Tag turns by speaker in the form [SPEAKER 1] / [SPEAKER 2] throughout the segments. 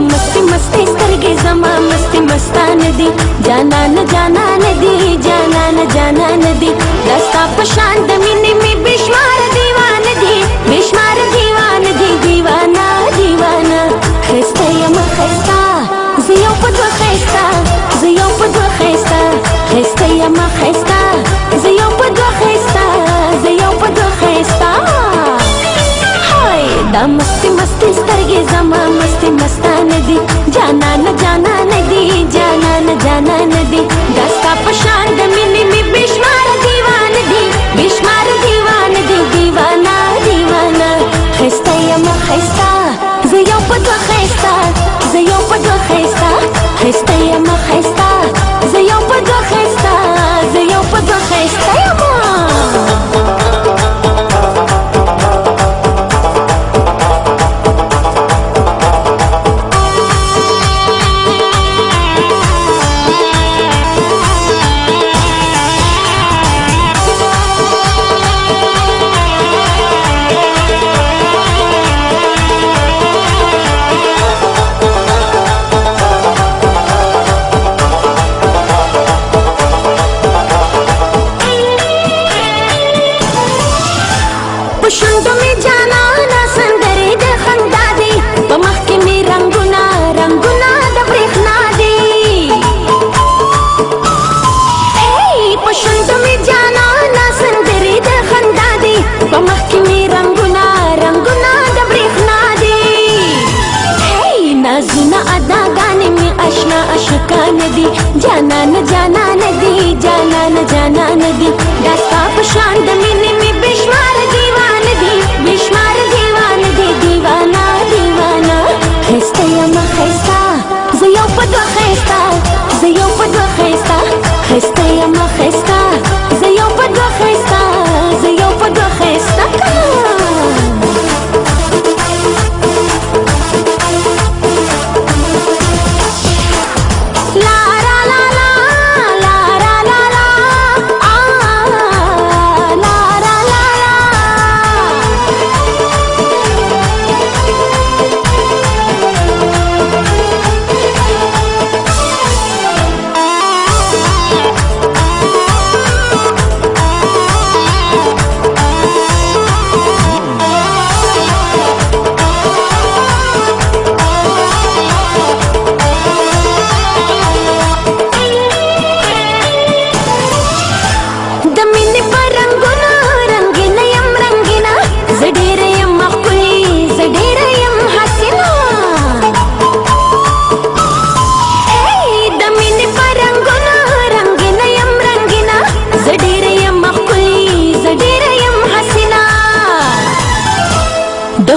[SPEAKER 1] मस्ती मस्ती स्तरगे जमा मस्ती मस्तान दी जाना न दी जाना न दी रास्ता पशान दमिनी में बेशुमार दीवान दी बेशुमार दीवान दी दीवाना दीवाना खस्ता यमा खस्ता زيو بدو خيستا زيو بدو خيستا خيستا يما خيستا زيو بدو خيستا زيو بدو خيستا هاي دا مستي مستي سترگي زما مستي مستان دي जाना न दी जाना न दी दस्ता पशान दमिनी में बेशुमार दीवान दी बेशुमार दीवान दी दीवाना दीवाना खिस्ता यमा खिस्ता زيو بدو خيستا زيو بدو خيستا خيستا يما خيستا زيو بدو خيستا زيو بدو خيستا يما शुंडो में जाना ना संदरे द खंदा दे बमख के में रंगुना रंगुना द ब्रेखना दे शुंडो में जाना ना संदरे द खंदा दे बमख के में रंगुना रंगुना द ब्रेखना दे नाजुना अदा गाने में अशना अशकान दी जाना न दी जाना न दी दास्ता पशान दमिनी में बेशुमार दीवान दी बेशुमार दीवान दी दीवाना दीवाना खिस्ता यमा खिस्ता زيو بدو خيستا زيو بدو خيستا خيستا يما خيستا زيو بدو خيستا زيو بدو خيستا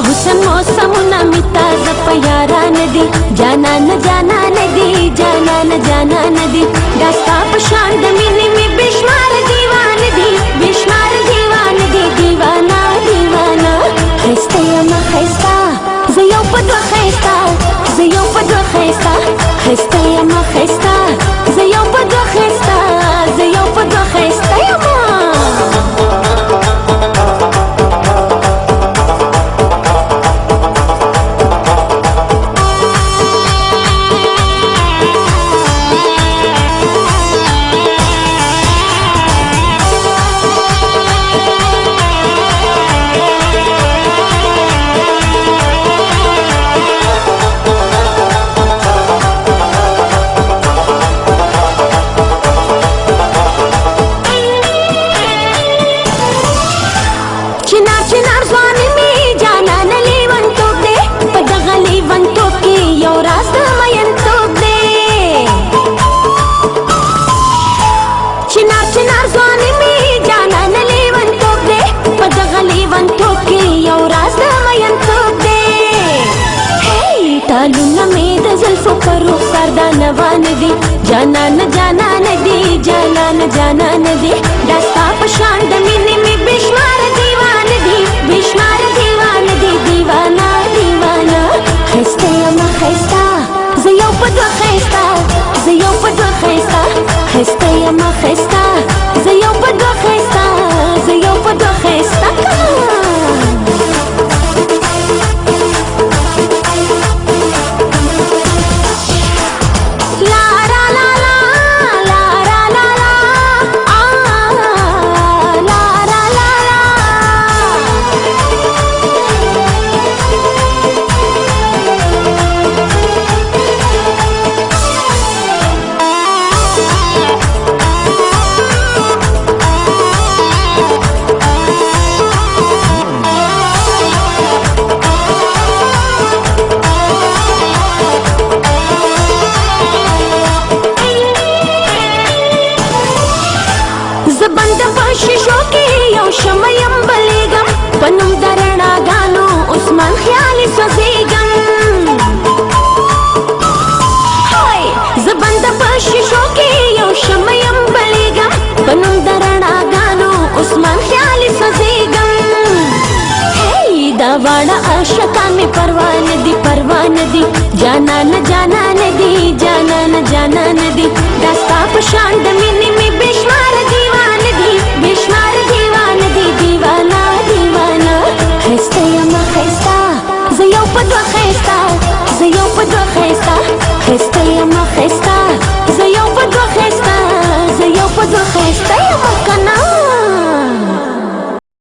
[SPEAKER 1] हुसन मौसम न मिता जपयारा नदी जाना न दी जाना न दी दास्ता पशान दमिनी में बेशुमार दीवान दी बेशुमार दीवान दी दीवाना दीवाना खिस्ता यमा खिस्ता زيو بدو خيستا زيو بدو خيستا خيستا يما خيستا زيو بدو خيستا زيو بدو خيستا يما चिनार स्वामी में जाना न लेवन तो दे पदगली वन तो की यो रास्ता मयन तो दे चिनार स्वामी में जाना न लेवन तो दे पदगली वन तो की यो रास्ता मयन तो दे तालु न में द जुल्फो करो सरदा नवान दी जाना न दी जाना न दी दास्ता पशान दमिनी में बेशुमार दीवान दी बेशुमार दीवान दी दीवाना दीवाना खिस्ता यमा खिस्ता زيو بدو خيستا زيو بدو خيستا خيستا يما خيستا زيو بدو خيستا زيو بدو خيستا जाना न जाना नदी, जाना न जाना नदी, दस्ता पशान दमिनी में बेशुमार